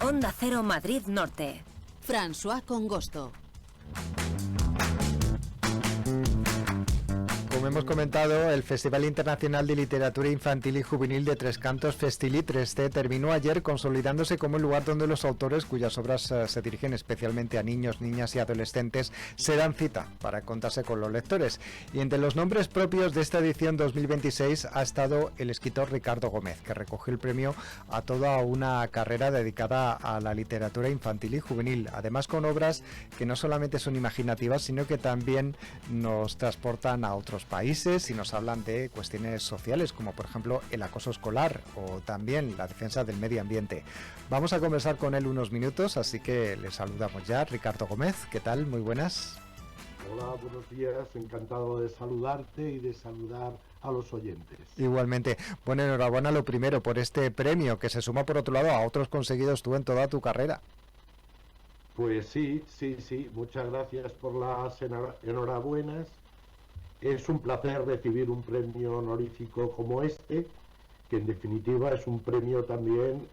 Onda Cero Madrid Norte. François Congosto. Como hemos comentado, el Festival Internacional de Literatura Infantil y Juvenil de Tres Cantos, Festili3C, terminó ayer consolidándose como el lugar donde los autores cuyas obras se dirigen especialmente a niños, niñas y adolescentes se dan cita para contarse con los lectores. Y entre los nombres propios de esta edición 2026 ha estado el escritor Ricardo Gómez, que recogió el premio a toda una carrera dedicada a la literatura infantil y juvenil, además con obras que no solamente son imaginativas, sino que también nos transportan a otros países y nos hablan de cuestiones sociales, como por ejemplo el acoso escolar o también la defensa del medio ambiente. Vamos a conversar con él unos minutos, así que le saludamos ya. Ricardo Gómez, ¿qué tal? Muy buenas. Hola, buenos días, encantado de saludarte y de saludar a los oyentes. Igualmente. Bueno, enhorabuena lo primero por este premio que se suma por otro lado a otros conseguidos tú en toda tu carrera. Pues sí, muchas gracias por las enhorabuenas. Es un placer recibir un premio honorífico como este, que en definitiva es un premio también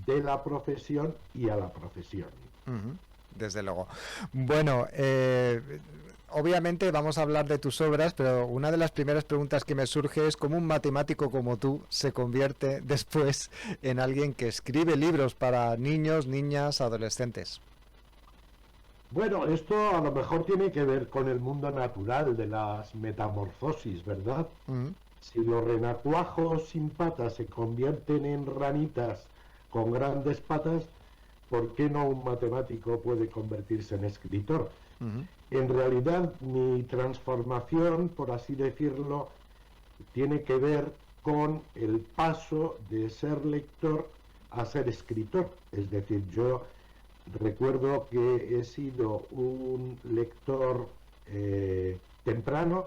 de la profesión y a la profesión. Desde luego. Bueno, obviamente vamos a hablar de tus obras, pero una de las primeras preguntas que me surge es cómo un matemático como tú se convierte después en alguien que escribe libros para niños, niñas, adolescentes. Bueno, esto a lo mejor tiene que ver con el mundo natural de las metamorfosis, ¿verdad? Si los renacuajos sin patas se convierten en ranitas con grandes patas, ¿por qué no un matemático puede convertirse en escritor? En realidad, mi transformación, por así decirlo, tiene que ver con el paso de ser lector a ser escritor. Es decir, yo recuerdo que he sido un lector temprano,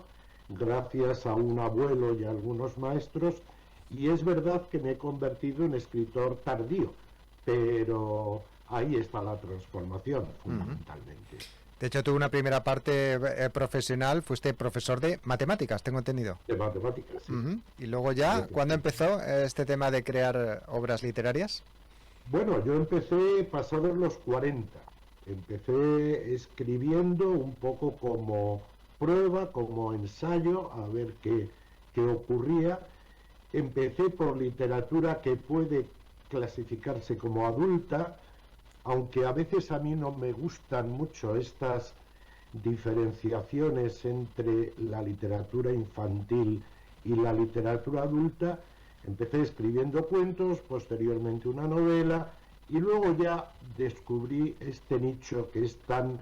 gracias a un abuelo y a algunos maestros, y es verdad que me he convertido en escritor tardío, pero ahí está la transformación, fundamentalmente. De hecho, tuve una primera parte profesional, fuiste profesor de matemáticas, tengo entendido. De matemáticas, sí. Y luego ya, ¿cuándo empezó este tema de crear obras literarias? Bueno, yo empecé pasados los 40. Empecé escribiendo un poco como prueba, como ensayo, a ver qué ocurría. Empecé por literatura que puede clasificarse como adulta, aunque a veces a mí no me gustan mucho estas diferenciaciones entre la literatura infantil y la literatura adulta. Empecé escribiendo cuentos, posteriormente una novela, y luego ya descubrí este nicho que es tan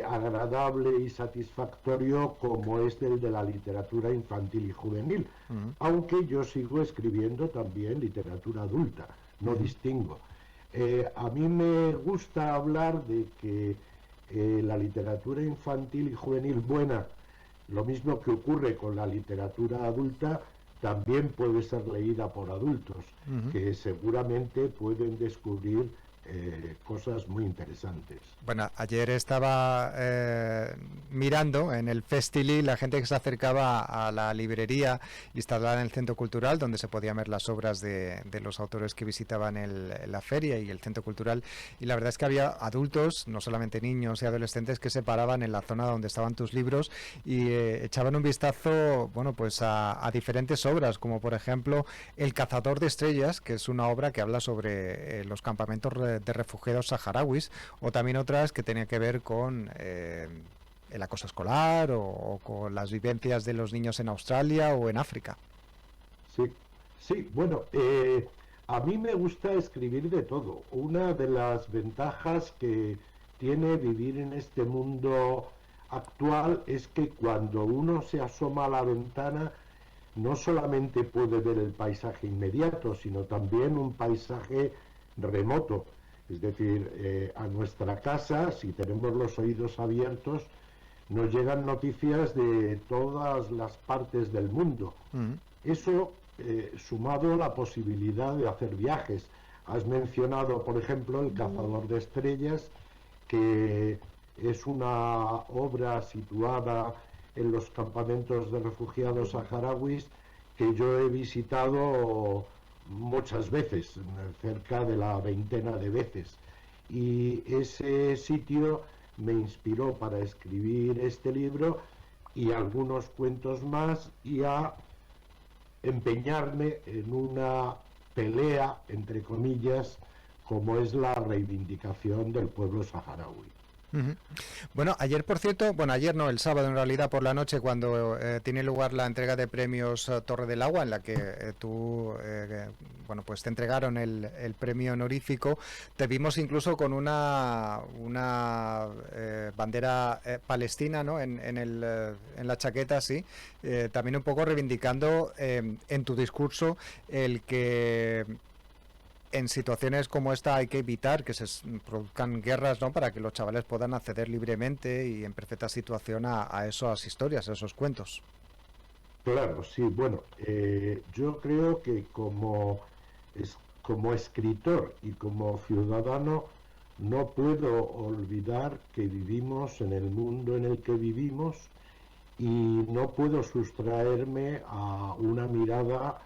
agradable y satisfactorio como es el de la literatura infantil y juvenil, aunque yo sigo escribiendo también literatura adulta, no distingo. A mí me gusta hablar de que la literatura infantil y juvenil buena, lo mismo que ocurre con la literatura adulta, también puede ser leída por adultos, que seguramente pueden descubrir cosas muy interesantes. Bueno, ayer estaba mirando en el Festili la gente que se acercaba a la librería instalada en el Centro Cultural, donde se podían ver las obras de los autores que visitaban la feria y el Centro Cultural, y la verdad es que había adultos, no solamente niños y adolescentes, que se paraban en la zona donde estaban tus libros y echaban un vistazo, bueno, pues a diferentes obras, como por ejemplo El cazador de estrellas, que es una obra que habla sobre los campamentos de refugiados saharauis, o también otras que tenían que ver con el acoso escolar o con las vivencias de los niños en Australia o en África. Sí, bueno, a mí me gusta escribir de todo. Una de las ventajas que tiene vivir en este mundo actual es que cuando uno se asoma a la ventana no solamente puede ver el paisaje inmediato, sino también un paisaje remoto. Es decir, a nuestra casa, si tenemos los oídos abiertos, nos llegan noticias de todas las partes del mundo. Eso, sumado a la posibilidad de hacer viajes. Has mencionado, por ejemplo, El cazador de estrellas, que es una obra situada en los campamentos de refugiados saharauis que yo he visitado muchas veces, cerca de la veintena de veces. Y ese sitio me inspiró para escribir este libro y algunos cuentos más, y a empeñarme en una pelea, entre comillas, como es la reivindicación del pueblo saharaui. Bueno, ayer, por cierto, bueno, ayer no, el sábado en realidad por la noche, cuando tiene lugar la entrega de premios Torre del Agua, en la que bueno, pues te entregaron el premio honorífico, te vimos incluso con una bandera palestina, ¿no? En la chaqueta, sí, también un poco reivindicando en tu discurso el que en situaciones como esta hay que evitar que se produzcan guerras, ¿no? Para que los chavales puedan acceder libremente y en perfecta situación a esas historias, a esos cuentos. Claro, sí, bueno, yo creo que como escritor y como ciudadano no puedo olvidar que vivimos en el mundo en el que vivimos, y no puedo sustraerme a una mirada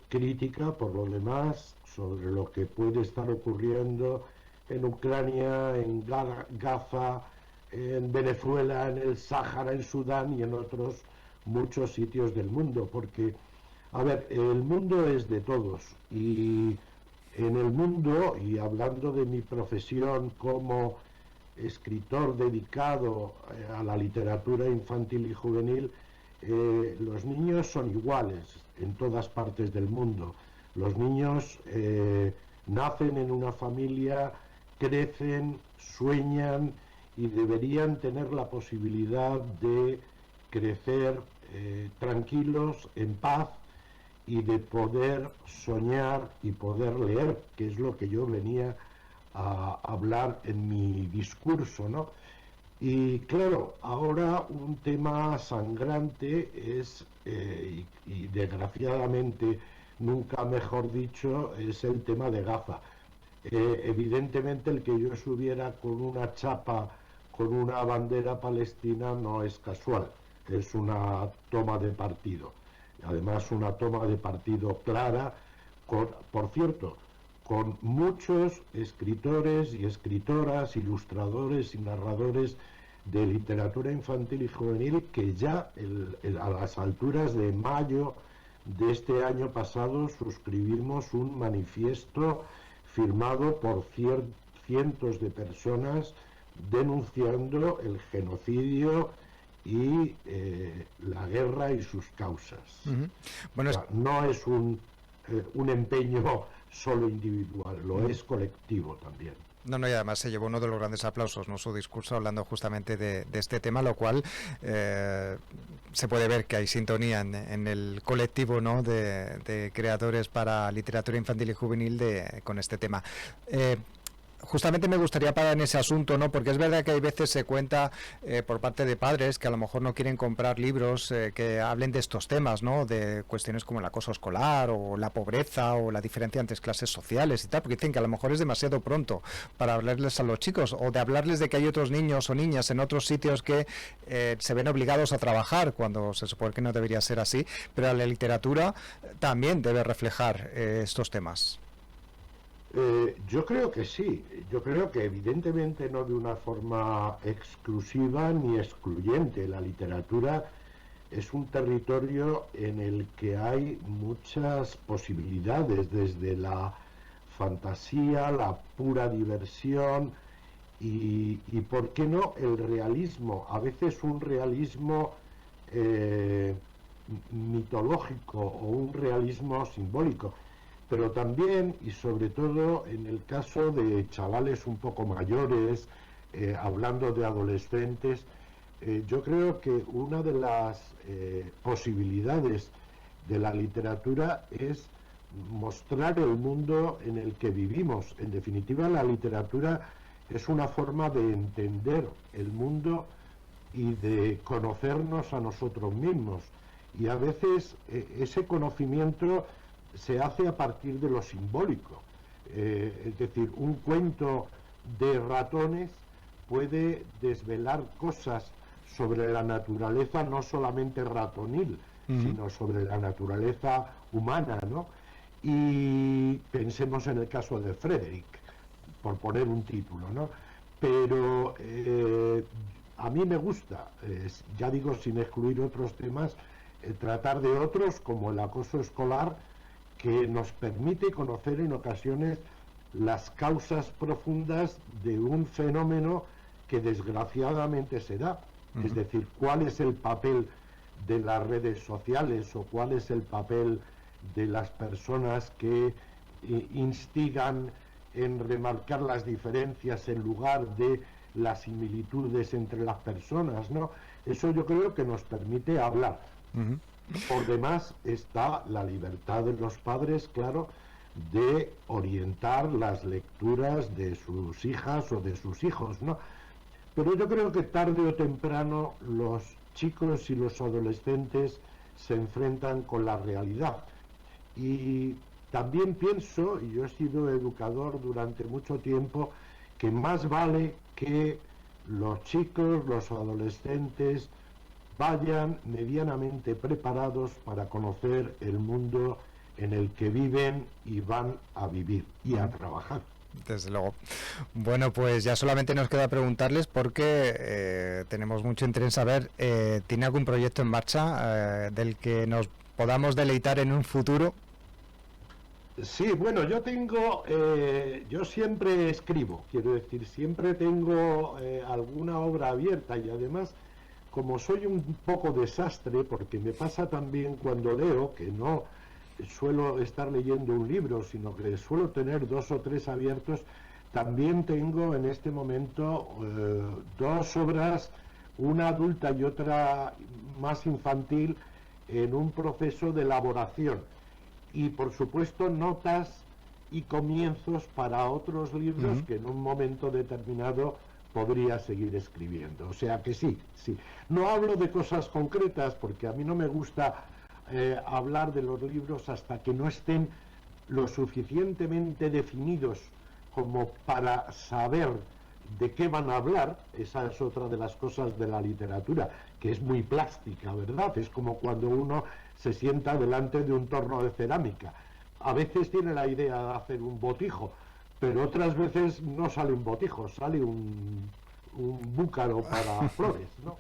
crítica, por lo demás, sobre lo que puede estar ocurriendo en Ucrania, en Gaza, en Venezuela, en el Sáhara, en Sudán y en otros muchos sitios del mundo, porque, a ver, el mundo es de todos, y en el mundo, y hablando de mi profesión como escritor dedicado a la literatura infantil y juvenil, los niños son iguales en todas partes del mundo. Los niños nacen en una familia, crecen, sueñan y deberían tener la posibilidad de crecer tranquilos, en paz, y de poder soñar y poder leer, que es lo que yo venía a hablar en mi discurso, ¿no? Y claro, ahora un tema sangrante es, y desgraciadamente, nunca mejor dicho, es el tema de Gaza. Evidentemente el que yo subiera con una chapa, con una bandera palestina, no es casual, es una toma de partido. Además, una toma de partido clara, por cierto, con muchos escritores y escritoras, ilustradores y narradores de literatura infantil y juvenil que ya a las alturas de mayo de este año pasado suscribimos un manifiesto firmado por cientos de personas denunciando el genocidio y la guerra y sus causas. Bueno, o sea, no es un empeño solo individual, lo es colectivo también. No, y además se llevó uno de los grandes aplausos, ¿no? Su discurso hablando justamente de este tema, lo cual se puede ver que hay sintonía en el colectivo, ¿no? de creadores para literatura infantil y juvenil con este tema. Justamente me gustaría parar en ese asunto, ¿no? Porque es verdad que hay veces se cuenta por parte de padres que a lo mejor no quieren comprar libros que hablen de estos temas, ¿no? De cuestiones como el acoso escolar o la pobreza o la diferencia entre clases sociales y tal, porque dicen que a lo mejor es demasiado pronto para hablarles a los chicos, o de hablarles de que hay otros niños o niñas en otros sitios que se ven obligados a trabajar cuando se supone que no debería ser así, pero la literatura también debe reflejar estos temas. Yo creo que sí, yo creo que evidentemente no de una forma exclusiva ni excluyente. La literatura es un territorio en el que hay muchas posibilidades, desde la fantasía, la pura diversión y ¿por qué no?, el realismo, a veces un realismo mitológico o un realismo simbólico. Pero también, y sobre todo, en el caso de chavales un poco mayores, hablando de adolescentes, yo creo que una de las posibilidades de la literatura es mostrar el mundo en el que vivimos. En definitiva, la literatura es una forma de entender el mundo y de conocernos a nosotros mismos. Y a veces ese conocimiento se hace a partir de lo simbólico. Es decir, un cuento de ratones puede desvelar cosas sobre la naturaleza, no solamente ratonil, sino sobre la naturaleza humana, ¿no? Y pensemos en el caso de Frederick, por poner un título, ¿no? Pero a mí me gusta, ya digo, sin excluir otros temas, tratar de otros como el acoso escolar, que nos permite conocer en ocasiones las causas profundas de un fenómeno que desgraciadamente se da. Es decir, cuál es el papel de las redes sociales o cuál es el papel de las personas que instigan en remarcar las diferencias en lugar de las similitudes entre las personas, ¿no? Eso yo creo que nos permite hablar. Por demás está la libertad de los padres, claro, de orientar las lecturas de sus hijas o de sus hijos, ¿no? Pero yo creo que tarde o temprano los chicos y los adolescentes se enfrentan con la realidad. Y también pienso, y yo he sido educador durante mucho tiempo, que más vale que los chicos, los adolescentes, vayan medianamente preparados para conocer el mundo en el que viven y van a vivir y a trabajar. Desde luego. Bueno, pues ya solamente nos queda preguntarles porque tenemos mucho interés en saber, ¿tiene algún proyecto en marcha del que nos podamos deleitar en un futuro? Sí, bueno, yo siempre escribo, quiero decir, siempre tengo alguna obra abierta y además, como soy un poco desastre, porque me pasa también cuando leo, que no suelo estar leyendo un libro, sino que suelo tener 2 o 3 abiertos, también tengo en este momento 2 obras, una adulta y otra más infantil, en un proceso de elaboración. Y por supuesto notas y comienzos para otros libros que en un momento determinado podría seguir escribiendo. O sea que sí. No hablo de cosas concretas porque a mí no me gusta hablar de los libros hasta que no estén lo suficientemente definidos como para saber de qué van a hablar. Esa es otra de las cosas de la literatura, que es muy plástica, ¿verdad? Es como cuando uno se sienta delante de un torno de cerámica. A veces tiene la idea de hacer un botijo, pero otras veces no sale un botijo, sale un búcaro para flores, ¿no?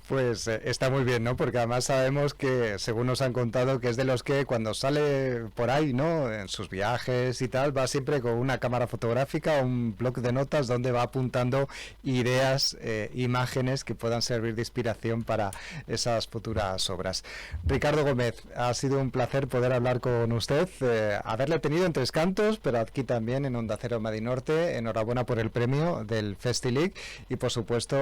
Pues está muy bien, ¿no? Porque además sabemos que, según nos han contado, que es de los que cuando sale por ahí, ¿no? En sus viajes y tal, va siempre con una cámara fotográfica, un bloc de notas donde va apuntando ideas, imágenes que puedan servir de inspiración para esas futuras obras. Ricardo Gómez, ha sido un placer poder hablar con usted, haberle tenido en Tres Cantos, pero aquí también en Onda Cero Madrid Norte. Enhorabuena por el premio del FestiLic y, por supuesto,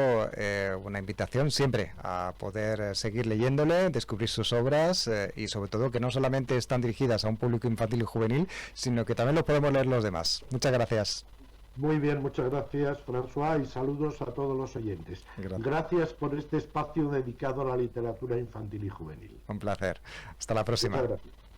una invitación siempre a poder seguir leyéndole, descubrir sus obras y sobre todo que no solamente están dirigidas a un público infantil y juvenil, sino que también lo podemos leer los demás. Muchas gracias. Muy bien, muchas gracias, François, y saludos a todos los oyentes. Gracias por este espacio dedicado a la literatura infantil y juvenil. Un placer. Hasta la próxima. Muchas gracias.